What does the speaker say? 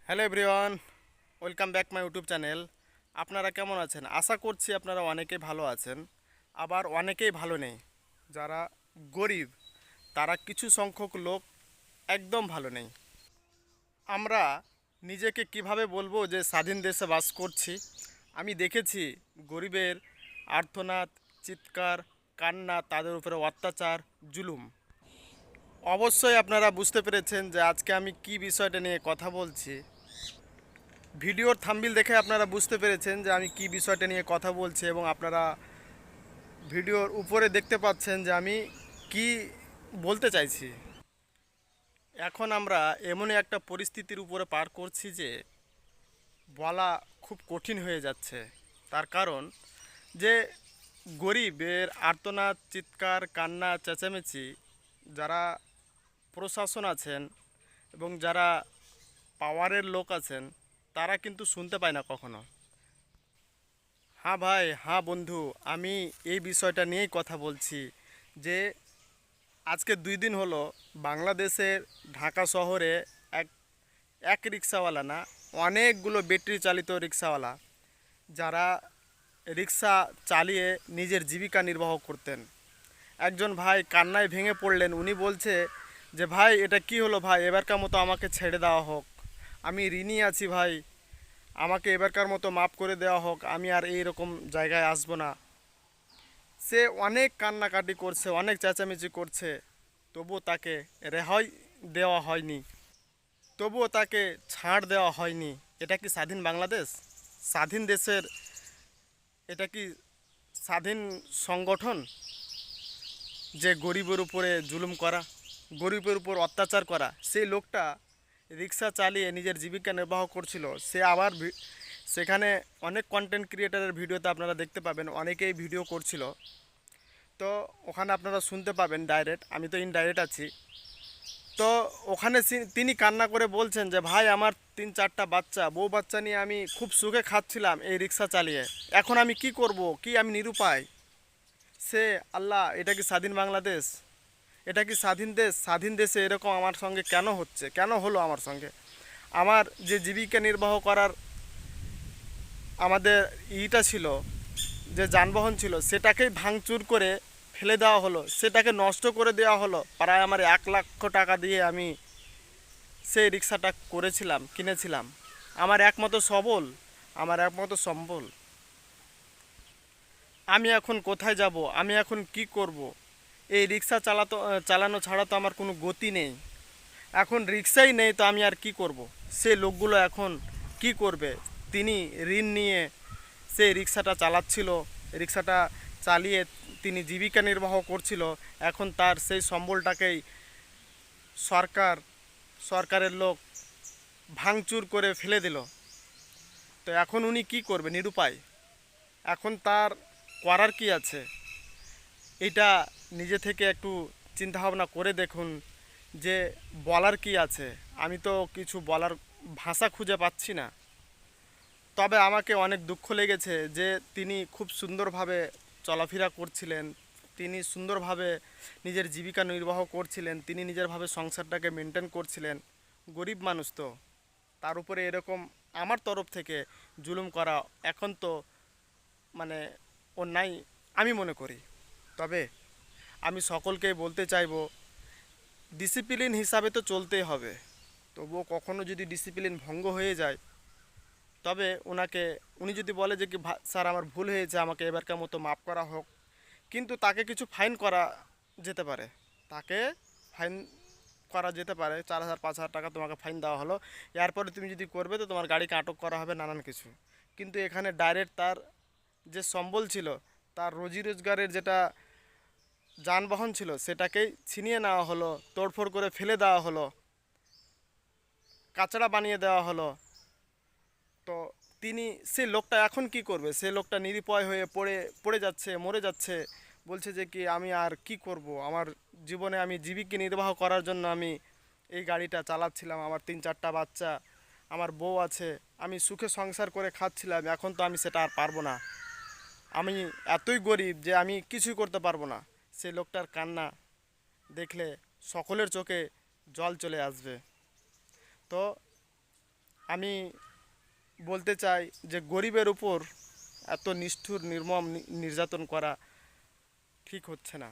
Hello everyone, welcome back my YouTube channel. আপনারা কেমন আছেন? আশা করছি আপনারা অনেকেই ভালো আছেন, আবার অনেকেই ভালো নেই। যারা গরিব তারা কিছু সংখ্যক লোক একদম ভালো নেই। আমরা নিজেকে কিভাবে বলবো যে স্বাধীন দেশে বাস করছি? আমি দেখেছি গরিবের আর্তনাদ, চিৎকার, কান্না, তাদের উপরে অত্যাচার, জুলুম। অবশ্যই আপনারা বুঝতে পেরেছেন যে আজকে আমি কি বিষয়টা নিয়ে কথা বলছি। ভিডিওর থাম্বনেল দেখে আপনারা বুঝতে পেরেছেন যে আমি কি বিষয়টা নিয়ে কথা বলছি, এবং আপনারা ভিডিওর উপরে দেখতে পাচ্ছেন যে আমি কি বলতে চাইছি। এখন আমরা এমনই একটা পরিস্থিতির উপরে পার করছি যে বলা খুব কঠিন হয়ে যাচ্ছে। তার কারণ যে গরিবের আর্তনাদ, চিৎকার, কান্না, চেঁচামেচি যারা প্রশাসন আছেন এবং যারা পাওয়ারের লোক আছেন তারা কিন্তু শুনতে পায় না কখনো। হ্যাঁ ভাই, হ্যাঁ বন্ধু, আমি এই বিষয়টা নিয়েই কথা বলছি যে আজকে 2 দিন হলো বাংলাদেশের ঢাকা শহরে এক এক রিক্সাওয়ালা না, অনেকগুলো ব্যাটারি চালিত রিক্সাওয়ালা যারা রিক্সা চালিয়ে নিজের জীবিকা নির্বাহ করতেন। একজন ভাই কান্নায় ভেঙে পড়লেন। উনি বলছে যে ভাই, এটা কি হলো ভাই, এবারকার মতো আমাকে ছেড়ে দেওয়া হোক, আমি ঋণী আছি ভাই, আমাকে এবারকার মতো মাফ করে দেওয়া হোক, আমি আর এই রকম জায়গায় আসবো না। সে অনেক কান্নাকাটি করছে, অনেক চেঁচামেচি করছে, তবুও তাকে রেহাই দেওয়া হয়নি, তবুও তাকে ছাড় দেওয়া হয়নি। এটা কি স্বাধীন বাংলাদেশ? স্বাধীন দেশের এটা কি স্বাধীন সংগঠন যে গরিবের উপরে জুলুম করা, গরিবের উপর অত্যাচার করা? সেই লোকটা রিক্সা চালিয়ে নিজের জীবিকা নির্বাহ করছিল। সে আবার সেখানে অনেক কন্টেন্ট ক্রিয়েটারের ভিডিওতে আপনারা দেখতে পাবেন, অনেকেই ভিডিও করছিল। তো ওখানে আপনারা শুনতে পাবেন ডাইরেক্ট, আমি তো ইনডাইরেক্ট আছি। তো ওখানে তিনি কান্না করে বলছেন যে ভাই, আমার 3-4টা বাচ্চা, বউ বাচ্চা নিয়ে আমি খুব সুখে খাচ্ছিলাম এই রিক্সা চালিয়ে, এখন আমি কি করব, কি আমি নিরুপায়। সে আল্লাহ, এটা কি স্বাধীন বাংলাদেশ? এটা কি স্বাধীন দেশ? স্বাধীন দেশে এরকম আমার সঙ্গে কেন হচ্ছে, কেন হলো আমার সঙ্গে? আমার যে জীবিকা নির্বাহ করার আমাদের ছিল, যে যানবাহন ছিল, সেটাকেই ভাঙচুর করে ফেলে দেওয়া হলো, সেটাকে নষ্ট করে দেওয়া হলো। প্রায় আমার 1 লক্ষ টাকা দিয়ে আমি সেই রিক্সাটা করেছিলাম, কিনেছিলাম। আমার একমাত্র সবল, আমার একমাত্র সম্বল। আমি এখন কোথায় যাব, আমি এখন কি করব? এই রিক্সা চালানো ছাড়া তো আমার কোনো গতি নেই। এখন রিক্সাই নেই, তো আমি আর কি করব? সে লোকগুলো এখন কি করবে? তিনি ঋণ নিয়ে সেই রিক্সাটা চালাচ্ছিল, রিক্সাটা চালিয়ে তিনি জীবিকা নির্বাহ করছিল। এখন তার সেই সম্বলটাকেই সরকার, সরকারের লোক ভাঙচুর করে ফেলে দিল। তো এখন উনি কি করবে? নিরুপায়। এখন তার করার কি আছে? এটা নিজে থেকে একটু চিন্তাভাবনা করে দেখুন যে বলার কি আছে। আমি তো কিছু বলার ভাষা খুঁজে পাচ্ছি না। তবে আমাকে অনেক দুঃখ লেগেছে যে তিনি খুব সুন্দরভাবে চলাফেরা করছিলেন, তিনি সুন্দরভাবে নিজের জীবিকা নির্বাহ করছিলেন, তিনি নিজেরভাবে সংসারটাকে মেনটেন করছিলেন। গরিব মানুষ তো, তার উপরে এরকম আমার তরফ থেকে জুলুম করা এখন তো মানে অন্যায় আমি মনে করি। তবে আমি সকলকেই বলতে চাইবো, ডিসিপ্লিন হিসাবে তো চলতেই হবে। তবুও কখনো যদি ডিসিপ্লিন ভঙ্গ হয়ে যায়, তবে উনি যদি বলে যে কি স্যার, আমার ভুল হয়েছে, আমাকে এবারকার মতো মাফ করা হোক, কিন্তু তাকে কিছু ফাইন করা যেতে পারে। তাকে ফাইন করা যেতে পারে, 4,000 5,000 টাকা তোমাকে ফাইন দেওয়া হলো, এরপরে তুমি যদি করবে তো তোমার গাড়িকে আটক করা হবে, নানান কিছু। কিন্তু এখানে ডাইরেক্ট তার যে সম্বল ছিল, তার রুজি রোজগারের যেটা যানবাহন ছিল, সেটাকেই ছিনিয়ে নেওয়া হলো, তোড়ফোড় করে ফেলে দেওয়া হলো, কাচড়া বানিয়ে দেওয়া হলো। তো তিনি, সে লোকটা এখন কি করবে? সে লোকটা নিরুপায় হয়ে পড়ে পড়ে যাচ্ছে, মরে যাচ্ছে। বলছে যে কি আমি আর কি করব, আমার জীবনে আমি জীবিকা নির্বাহ করার জন্য আমি এই গাড়িটা চালাচ্ছিলাম, আমার 3-4টা বাচ্চা, আমার বউ আছে, আমি সুখে সংসার করে খাচ্ছিলাম, এখন তো আমি সেটা আর পারবো না, আমি এতই গরিব যে আমি কিছুই করতে পারবো না। সে লোকটার কান্না দেখলে সকলের চোখে জল চলে আসবে। তো আমি বলতে চাই যে গরিবের উপর এত নিষ্ঠুর নির্মম নির্যাতন করা ঠিক হচ্ছে না।